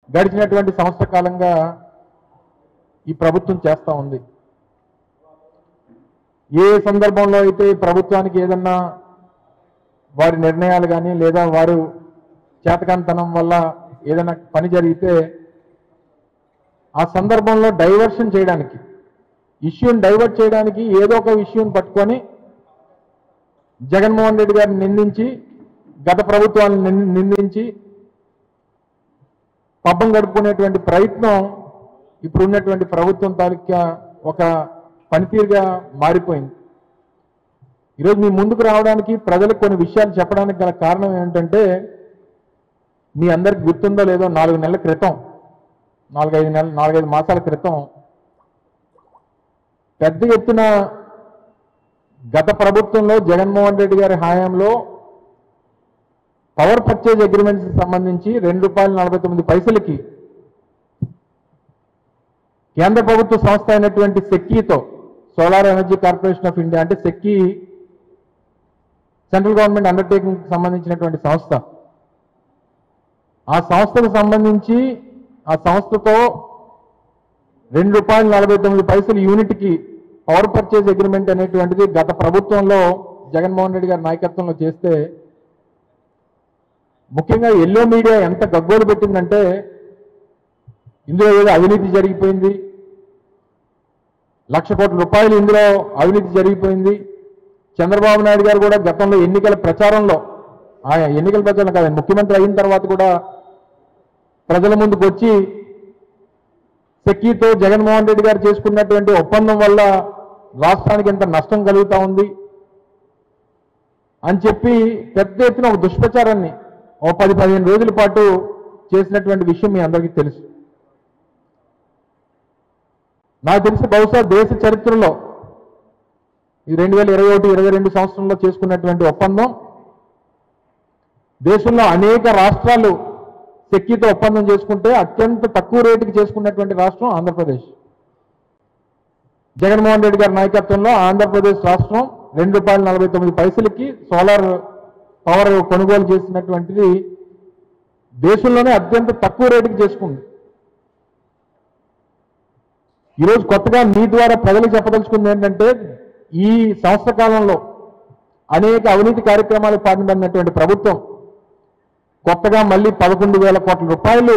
గడిచినటువంటి సంవత్సర కాలంగా ఈ ప్రభుత్వం చేస్తూ ఉంది. ఏ సందర్భంలో అయితే ప్రభుత్వానికి ఏదన్నా వారి నిర్ణయాలు కానీ లేదా వారు చేతకాంతనం వల్ల ఏదైనా పని జరిగితే ఆ సందర్భంలో డైవర్షన్ చేయడానికి, ఇష్యూని డైవర్ట్ చేయడానికి ఏదో ఒక ఇష్యూని పట్టుకొని జగన్మోహన్ రెడ్డి గారిని నిందించి, గత ప్రభుత్వాన్ని నిందించి పబ్బం గడుపుకునేటువంటి ప్రయత్నం ఇప్పుడు ఉన్నటువంటి ప్రభుత్వం తాలూకా ఒక పనితీరుగా మారిపోయింది. ఈరోజు మీ ముందుకు రావడానికి, ప్రజలకు కొన్ని విషయాలు చెప్పడానికి గల కారణం ఏంటంటే, మీ అందరికి గుర్తుందో లేదో 4 నెలల క్రితం, 4-5 మాసాల క్రితం పెద్ద ఎత్తున గత ప్రభుత్వంలో జగన్మోహన్ రెడ్డి గారి హయాంలో పవర్ పర్చేజ్ అగ్రిమెంట్స్ సంబంధించి ₹2.49 కేంద్ర ప్రభుత్వ సంస్థ అయినటువంటి సెక్కీతో, solar energy corporation of India అంటే సెక్కీ సెంట్రల్ గవర్నమెంట్ అండర్టేకింగ్ సంబంధించినటువంటి సంస్థ, ఆ సంస్థకు సంబంధించి ఆ సంస్థతో ₹2.49 యూనిట్కి పవర్ పర్చేజ్ అగ్రిమెంట్ అనేటువంటిది గత ప్రభుత్వంలో జగన్మోహన్ రెడ్డి గారి నాయకత్వంలో చేస్తే, ముఖ్యంగా ఎల్లో మీడియా ఎంత గగ్గోలు పెట్టిందంటే, ఇందులో ఏదో అవినీతి జరిగిపోయింది, ₹1,00,00,000 కోట్ల ఇందులో అవినీతి జరిగిపోయింది. చంద్రబాబు నాయుడు గారు కూడా గతంలో ఎన్నికల ప్రచారంలో, ఎన్నికల ప్రచారం కాదు, ముఖ్యమంత్రి అయిన తర్వాత కూడా ప్రజల ముందుకు వచ్చి సెక్కీతో జగన్మోహన్ రెడ్డి గారు చేసుకున్నటువంటి ఒప్పందం వల్ల రాష్ట్రానికి ఎంత నష్టం కలుగుతూ ఉంది అని చెప్పి పెద్ద ఎత్తున ఒక దుష్ప్రచారాన్ని 10-15 రోజుల పాటు చేసినటువంటి విషయం మీ అందరికీ తెలుసు. నాకు తెలిసి బహుశా దేశ చరిత్రలో ఈ 2021-22 సంవత్సరంలో చేసుకున్నటువంటి ఒప్పందం, దేశంలో అనేక రాష్ట్రాలు సెక్కీతో ఒప్పందం చేసుకుంటే అత్యంత తక్కువ రేటుకి చేసుకున్నటువంటి రాష్ట్రం ఆంధ్రప్రదేశ్. జగన్మోహన్ రెడ్డి గారి నాయకత్వంలో ఆంధ్రప్రదేశ్ రాష్ట్రం ₹2.49 సోలార్ పవర్ కొనుగోలు చేసినటువంటిది దేశంలోనే అత్యంత తక్కువ రేటుకి చేసుకుంది. ఈరోజు కొత్తగా మీ ద్వారా ప్రజలకు చెప్పదలుచుకుంది ఏంటంటే, ఈ సంవత్సర కాలంలో అనేక అవినీతి కార్యక్రమాలకు పాల్పడినటువంటి ప్రభుత్వం కొత్తగా మళ్ళీ ₹11,000 కోట్ల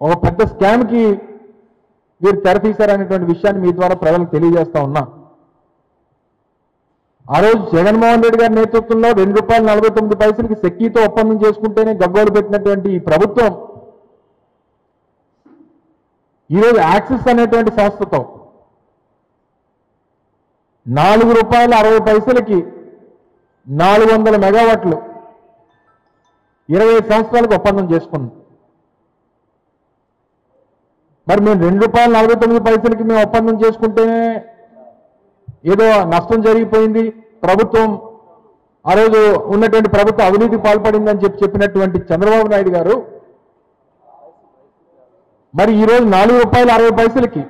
ఒక పెద్ద స్కామ్కి వీరు తెరతీశారనేటువంటి విషయాన్ని మీ ద్వారా ప్రజలకు తెలియజేస్తా ఉన్నా. ఆ రోజు జగన్మోహన్ రెడ్డి గారి నేతృత్వంలో ₹2.49 సెక్కీతో ఒప్పందం చేసుకుంటేనే గగ్గోలు పెట్టినటువంటి ఈ ప్రభుత్వం ఈరోజు యాక్సిస్ అనేటువంటి సంస్థతో ₹4.60 400 మెగావాట్లు 25 సంవత్సరాలకు ఒప్పందం చేసుకుంది. మరి మేము ₹2.49 మేము ఒప్పందం చేసుకుంటేనే ఏదో నష్టం జరిగిపోయింది, ప్రభుత్వం ఆ రోజు ఉన్నటువంటి ప్రభుత్వం అవినీతి పాల్పడిందని చెప్పినటువంటి చంద్రబాబు నాయుడు గారు మరి ఈరోజు ₹4.60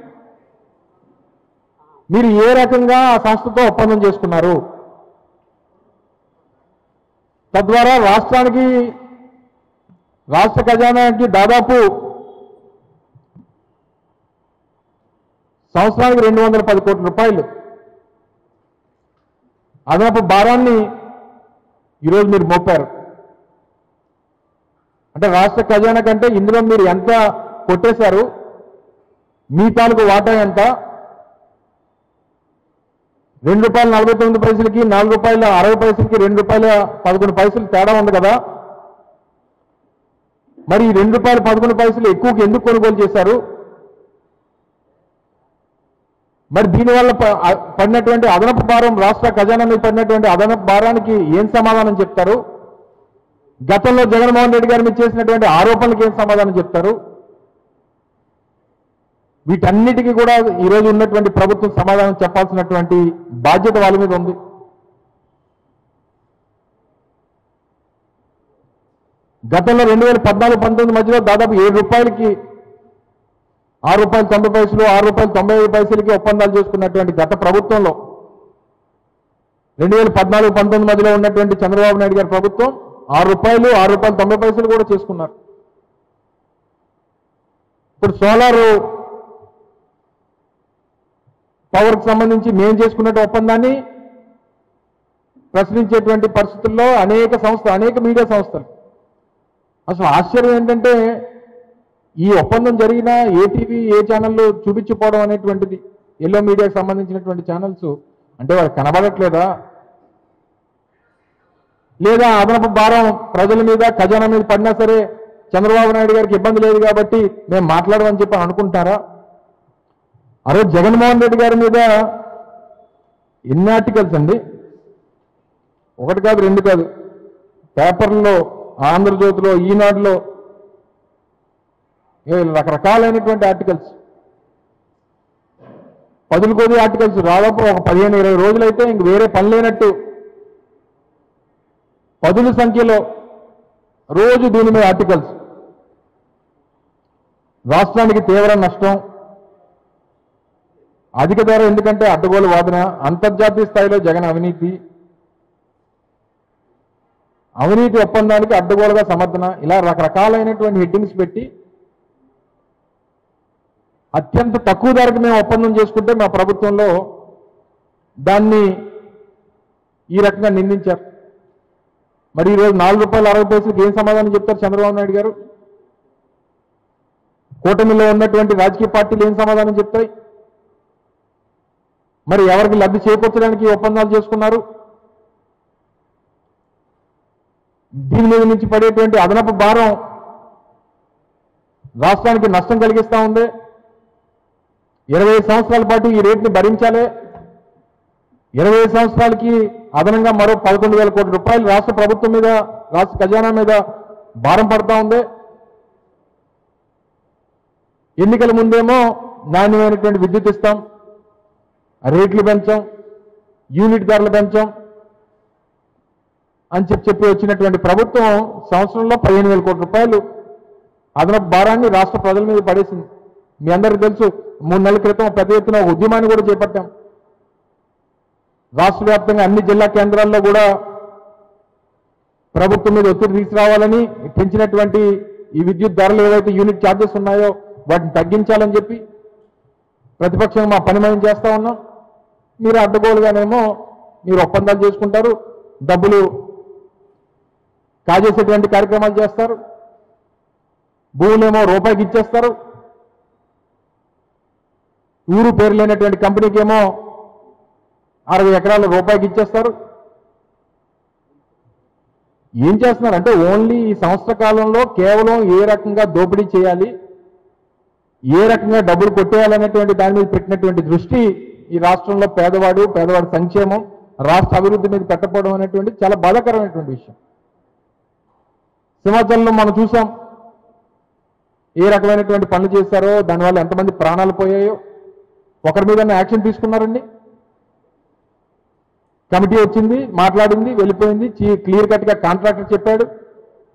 మీరు ఏ రకంగా ఆ సంస్థతో ఒప్పందం చేసుకున్నారు? తద్వారా రాష్ట్ర ఖజానాకి దాదాపు సంవత్సరానికి ₹210 కోట్ల అదనపు భారాన్ని ఈరోజు మీరు మోపారు. అంటే రాష్ట్ర ఖజానా కంటే ఇందులో మీరు ఎంత కొట్టేశారు, మీ తాలూకు వాటా ఎంత? ₹2.49 ₹4.60 ₹2.11 తేడా ఉంది కదా. మరి ₹2.11 ఎక్కువకి ఎందుకు కొనుగోలు చేశారు? మరి దీనివల్ల పడినటువంటి అదనపు భారం, రాష్ట్ర ఖజానా మీద పడినటువంటి అదనపు భారానికి ఏం సమాధానం చెప్తారు? గతంలో జగన్మోహన్ రెడ్డి గారి మీద చేసినటువంటి ఆరోపణలకు ఏం సమాధానం చెప్తారు? వీటన్నిటికీ కూడా ఈరోజు ఉన్నటువంటి ప్రభుత్వం సమాధానం చెప్పాల్సినటువంటి బాధ్యత వాళ్ళ మీద ఉంది. గతంలో 2014-19 మధ్యలో దాదాపు ₹7కి ₹6.90 ₹6.95 ఒప్పందాలు చేసుకున్నటువంటి గత ప్రభుత్వంలో 2014-19 మధ్యలో ఉన్నటువంటి చంద్రబాబు నాయుడు గారి ప్రభుత్వం ₹6 ₹6.90 కూడా చేసుకున్నారు. ఇప్పుడు సోలార్ పవర్కి సంబంధించి మేము చేసుకున్న ఒప్పందాన్ని ప్రశ్నించేటువంటి పరిస్థితుల్లో అనేక మీడియా సంస్థలు. అసలు ఆశ్చర్యం ఏంటంటే ఈ ఒప్పందం జరిగిన ఏ టీవీ ఏ ఛానల్లో చూపించిపోవడం అనేటువంటిది, ఎల్లో మీడియాకి సంబంధించినటువంటి ఛానల్స్ అంటే వాళ్ళకి కనబడట్లేదా, లేదా అదనపు భారం ప్రజల మీద ఖజానా మీద పడినా సరే చంద్రబాబు నాయుడు గారికి ఇబ్బంది లేదు కాబట్టి మేము మాట్లాడమని చెప్పి అనుకుంటారా? అరే జగన్మోహన్ రెడ్డి గారి మీద ఎన్ని ఆర్టికల్స్ అండి, ఒకటి కాదు రెండు కాదు, పేపర్లో, ఆంధ్రజ్యోతిలో, ఈనాడులో రకరకాలైనటువంటి ఆర్టికల్స్, పదులు కొద్ది ఆర్టికల్స్, దాదాపు ఒక 15-20 రోజులైతే ఇంక వేరే పని లేనట్టు పదుల సంఖ్యలో రోజు దీని మీద ఆర్టికల్స్. రాష్ట్రానికి తీవ్ర నష్టం, అధిక ధర ఎందుకంటే అడ్డగోలు వాదన, అంతర్జాతీయ స్థాయిలో జగన్ అవినీతి ఒప్పందానికి అడ్డగోలుగా సమర్థన, ఇలా రకరకాలైనటువంటి హెడ్డింగ్స్ పెట్టి అత్యంత తక్కువ ధరకు మేము ఒప్పందం చేసుకుంటే మా ప్రభుత్వంలో దాన్ని ఈ రకంగా నిందించారు. మరి ఈరోజు ₹4.60 ఏం సమాధానం చెప్తారు చంద్రబాబు నాయుడు గారు? కూటమిలో ఉన్నటువంటి రాజకీయ పార్టీలు ఏం సమాధానం చెప్తాయి? మరి ఎవరికి లబ్ధి చేకూర్చడానికి ఒప్పందాలు చేసుకున్నారు? దీని మీద నుంచి పడేటువంటి అదనపు భారం రాష్ట్రానికి నష్టం కలిగిస్తూ ఉంది. 25 సంవత్సరాల పాటు ఈ రేట్ని భరించాలి. 25 సంవత్సరాలకి అదనంగా మరో 11,000 కోట్ల రూపాయలు రాష్ట్ర ప్రభుత్వం మీద, రాష్ట్ర ఖజానా మీద భారం పడతా ఉంది. ఎన్నికల ముందేమో నాణ్యమైనటువంటి విద్యుత్ ఇస్తాం, రేట్లు పెంచాం, యూనిట్ ధరలు పెంచాం అని చెప్పి వచ్చినటువంటి ప్రభుత్వం సంవత్సరంలో 15,000 కోట్ల రూపాయలు అదనపు భారాన్ని రాష్ట్ర ప్రజల మీద పడేసింది. మీ అందరికీ తెలుసు, 3 నెలల క్రితం పెద్ద ఎత్తున ఒక ఉద్యమాన్ని కూడా చేపట్టాం. రాష్ట్ర వ్యాప్తంగా అన్ని జిల్లా కేంద్రాల్లో కూడా ప్రభుత్వం మీద ఒత్తిడి తీసుకురావాలని, పెంచినటువంటి ఈ విద్యుత్ ధరలు ఏవైతే యూనిట్ ఛార్జెస్ ఉన్నాయో వాటిని తగ్గించాలని చెప్పి ప్రతిపక్షం మా పని మనం చేస్తూ ఉన్నాం. మీరు అడ్డగోలుగానేమో మీరు ఒప్పందాలు చేసుకుంటారు, డబ్బులు కాజేసేటువంటి కార్యక్రమాలు చేస్తారు, భూములేమో రూపాయికి ఇచ్చేస్తారు, ఊరు పేరు లేనటువంటి కంపెనీకి ఏమో 60 ఎకరాల రూపాయికి ఇచ్చేస్తారు. ఏం చేస్తున్నారంటే ఓన్లీ ఈ సంవత్సర కాలంలో కేవలం ఏ రకంగా దోపిడీ చేయాలి, ఏ రకంగా డబ్బులు కొట్టేయాలనేటువంటి దాని మీద పెట్టినటువంటి దృష్టి ఈ రాష్ట్రంలో పేదవాడి సంక్షేమం, రాష్ట్ర అభివృద్ధి మీద పెట్టకపోవడం అనేటువంటి చాలా బాధాకరమైనటువంటి విషయం. సింహాచలంలో మనం చూసాం ఏ రకమైనటువంటి పనులు చేశారో, దానివల్ల ఎంతమంది ప్రాణాలు పోయాయో. ఒకరి మీద యాక్షన్ తీసుకున్నారండి? కమిటీ వచ్చింది, మాట్లాడింది, వెళ్ళిపోయింది. క్లియర్ కట్గా కాంట్రాక్టర్ చెప్పాడు,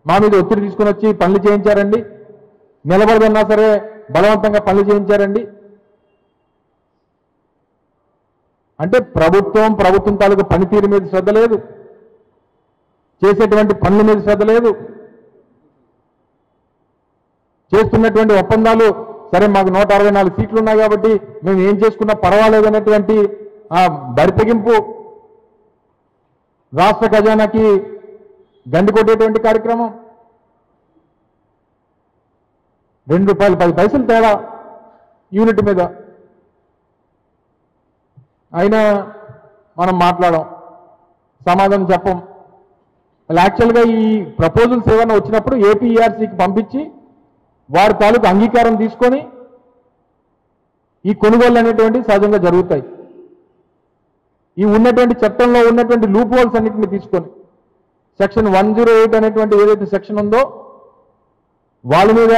మా మీద ఒత్తిడి తీసుకుని వచ్చి పనులు చేయించారండి, నిలబడదన్నా సరే బలవంతంగా పనులు చేయించారండి. అంటే ప్రభుత్వం తాలూకు పనితీరు మీద శ్రద్ధ లేదు, చేసేటువంటి పనుల మీద శ్రద్ధ లేదు, చేస్తున్నటువంటి ఒప్పందాలు సరే మాకు 164 సీట్లు ఉన్నాయి కాబట్టి మేము ఏం చేసుకున్నా పర్వాలేదనేటువంటి బరితెగింపు, రాష్ట్ర ఖజానాకి గండి కొట్టేటువంటి కార్యక్రమం. ₹2.10 తేడా యూనిట్ మీద. అయినా మనం మాట్లాడం, సమాధానం చెప్పం. యాక్చువల్గా ఈ ప్రపోజల్స్ ఏమైనా వచ్చినప్పుడు ఏపీఈఆర్సీకి పంపించి వారి తాలూకు అంగీకారం తీసుకొని ఈ కొనుగోలు అనేటువంటి సహజంగా జరుగుతాయి. ఈ ఉన్నటువంటి చట్టంలో ఉన్నటువంటి లూప్ హోల్స్ అన్నింటినీ తీసుకొని సెక్షన్ 108 అనేటువంటి ఏదైతే సెక్షన్ ఉందో వాళ్ళ మీద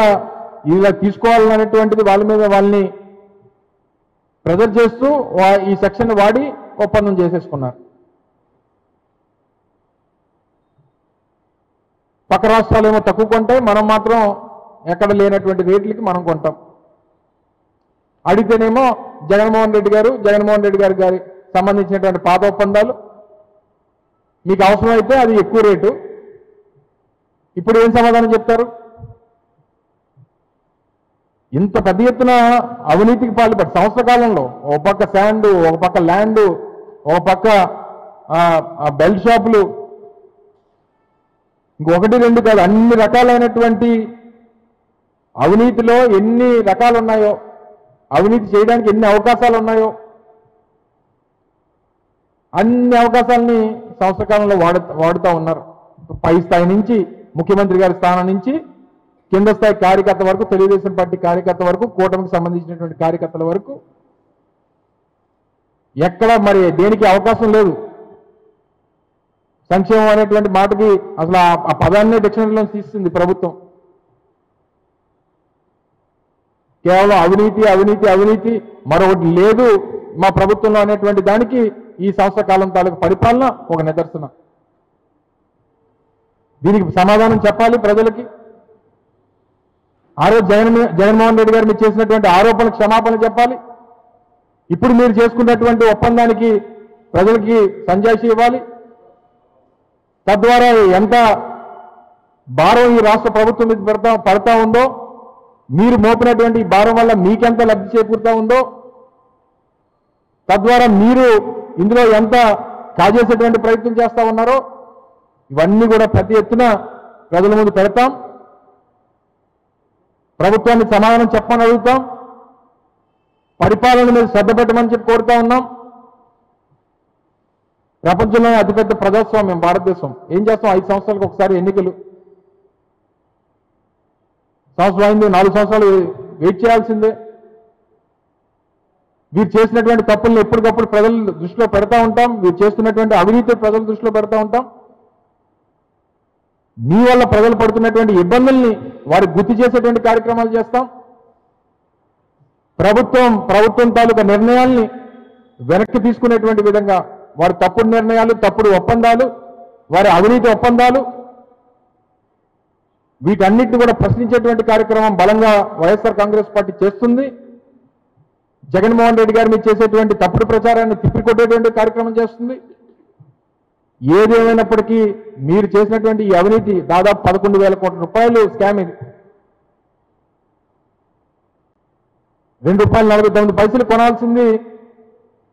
ఇలా తీసుకోవాలనేటువంటిది వాళ్ళని ప్రెజర్ చేస్తూ ఈ సెక్షన్ వాడి ఒప్పందం చేసేసుకున్నారు. పక్క రాష్ట్రాలు ఏమో తక్కువ కొంటాయి, మనం మాత్రం ఎక్కడ లేనటువంటి రేట్లకి మనం కొంటాం. అడిగితేనేమో జగన్మోహన్ రెడ్డి గారి సంబంధించినటువంటి పాత ఒప్పందాలు మీకు అవసరమైతే అది ఎక్కువ రేటు. ఇప్పుడు ఏం సమాధానం చెప్తారు? ఇంత పెద్ద ఎత్తున అవినీతికి పాల్పడి సంవత్సర కాలంలో ఒక పక్క శాండ్, ఒక పక్క ల్యాండ్, ఒక పక్క బెల్ట్ షాపులు, ఇంకొకటి రెండు కాదు, అన్ని రకాలైనటువంటి అవినీతిలో ఎన్ని రకాలు ఉన్నాయో, అవినీతి చేయడానికి ఎన్ని అవకాశాలు ఉన్నాయో అన్ని అవకాశాలని సంవత్సర కాలంలో వాడుతూ ఉన్నారు. పై స్థాయి నుంచి ముఖ్యమంత్రి గారి స్థానం నుంచి కింద స్థాయి కార్యకర్త వరకు, తెలుగుదేశం పార్టీ కార్యకర్త వరకు, కూటమికి సంబంధించినటువంటి కార్యకర్తల వరకు ఎక్కడ మరి దేనికి అవకాశం లేదు. సంక్షేమం అనేటువంటి మాటకి అసలు ఆ పదాన్నే డిక్షనరీలో తీస్తుంది ప్రభుత్వం. కేవలం అవినీతి అవినీతి అవినీతి, మరొకటి లేదు మా ప్రభుత్వంలో అనేటువంటి దానికి ఈ సంవత్సర కాలం తాలూకు పరిపాలన ఒక నిదర్శనం. దీనికి సమాధానం చెప్పాలి ప్రజలకి. ఆ రోజు జగన్మోహన్ రెడ్డి గారు మీరు చేసినటువంటి ఆరోపణలకు క్షమాపణ చెప్పాలి. ఇప్పుడు మీరు చేసుకున్నటువంటి ఒప్పందానికి ప్రజలకి సంజాయిషి ఇవ్వాలి. తద్వారా ఎంత భారం ఈ రాష్ట్ర ప్రభుత్వం మీద పడతా ఉందో, మీరు మోపినటువంటి ఈ భారం వల్ల మీకెంత లబ్ధి చేకూరుతా ఉందో, తద్వారా మీరు ఇందులో ఎంత కాజేసేటువంటి ప్రయత్నం చేస్తా ఉన్నారో ఇవన్నీ కూడా ప్రతి ఎత్తున ప్రజల ముందు పెడతాం. ప్రభుత్వాన్ని సమాధానం చెప్పమని అడుగుతాం. పరిపాలన మీద శ్రద్ధ పెట్టమని చెప్పి కోరుతా ఉన్నాం. ప్రపంచంలోనే అతిపెద్ద ప్రజాస్వామ్యం భారతదేశం. ఏం చేస్తాం? 5 సంవత్సరాలకు ఒకసారి ఎన్నికలు. సంవత్సరం అయింది, 4 సంవత్సరాలు వెయిట్ చేయాల్సిందే. వీరు చేసినటువంటి తప్పులను ఎప్పటికప్పుడు ప్రజల దృష్టిలో పెడతా ఉంటాం. వీరు చేస్తున్నటువంటి అవినీతి ప్రజల దృష్టిలో పెడతా ఉంటాం. మీ వల్ల ప్రజలు పడుతున్నటువంటి ఇబ్బందుల్ని వారికి గుర్తు చేసేటువంటి కార్యక్రమాలు చేస్తాం. ప్రభుత్వం తాలూకా నిర్ణయాల్ని వెనక్కి తీసుకునేటువంటి విధంగా వారి తప్పుడు నిర్ణయాలు, తప్పుడు ఒప్పందాలు, వారి అవినీతి ఒప్పందాలు, వీటన్నిటిని కూడా ప్రశ్నించేటువంటి కార్యక్రమం బలంగా వైఎస్ఆర్ కాంగ్రెస్ పార్టీ చేస్తుంది. జగన్మోహన్ రెడ్డి గారు మీరు చేసేటువంటి తప్పుడు ప్రచారాన్ని తిప్పికొట్టేటువంటి కార్యక్రమం చేస్తుంది. ఏదేమైనప్పటికీ మీరు చేసినటువంటి ఈ అవినీతి దాదాపు 11,000 కోట్ల రూపాయలు స్కామ్. ఇది ₹2.49 కొనాల్సింది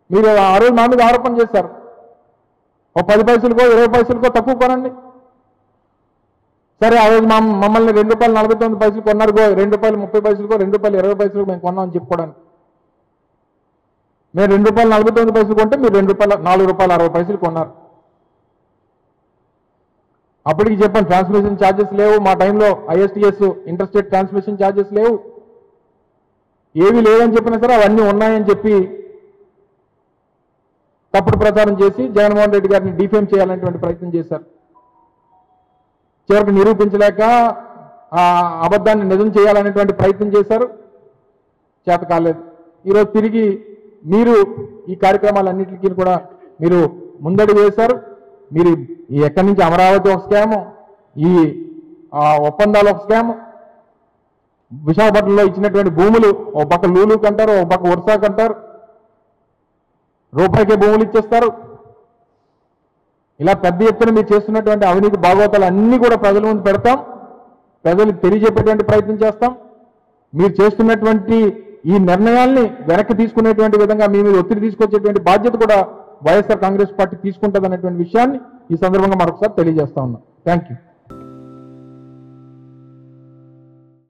మీరు ఆ రోజు మా మీద ఆరోపణ చేశారు. ఒక 10 పైసలకో 20 పైసలకో తక్కువ కొనండి. సరే, ఆ రోజు మమ్మల్ని ₹2.49 కొన్నారు, ₹2.30కో ₹2.20 మేము కొన్నామని చెప్పుకోవడానికి. మేము ₹2.49 కొంటే మీరు ₹4.60 కొన్నారు. అప్పటికి చెప్పండి, ట్రాన్స్మిషన్ ఛార్జెస్ లేవు మా టైంలో, ISTS ఇంటర్స్టేట్ ట్రాన్స్మిషన్ ఛార్జెస్ లేవు, ఏవి లేవని చెప్పినా సరే అవన్నీ ఉన్నాయని చెప్పి తప్పుడు ప్రచారం చేసి జగన్మోహన్ రెడ్డి గారిని డిఫేమ్ చేయాలనేటువంటి ప్రయత్నం చేశారు. చివరికి నిరూపించలేక ఆ అబద్ధాన్ని నిజం చేయాలనేటువంటి ప్రయత్నం చేశారు. చేత కాలేదు. ఈరోజు తిరిగి మీరు ఈ కార్యక్రమాలన్నింటికీ కూడా మీరు ముందడుగు వేశారు. మీరు ఎక్కడి నుంచి అమరావతి ఒక స్కాము, ఈ ఒప్పందాలు ఒక స్కాము, విశాఖపట్నంలో ఇచ్చినటువంటి భూములు ఒక పక్క లూలుకు అంటారు, ఒక పక్క వర్షాకు అంటారు, రూపాయికే భూములు ఇచ్చేస్తారు. ఇలా పెద్ద ఎత్తున మీరు చేస్తున్నటువంటి అవినీతి భాగవతాలు అన్నీ కూడా ప్రజల ముందు పెడతాం. ప్రజలకు తెలియజెప్పేటువంటి ప్రయత్నం చేస్తాం. మీరు చేస్తున్నటువంటి ఈ నిర్ణయాల్ని వెనక్కి తీసుకునేటువంటి విధంగా మీ మీద ఒత్తిడి తీసుకొచ్చేటువంటి బాధ్యత కూడా వైఎస్ఆర్ కాంగ్రెస్ పార్టీ తీసుకుంటుంది అనేటువంటి విషయాన్ని ఈ సందర్భంగా మరొకసారి తెలియజేస్తా ఉన్నాం. Thank you.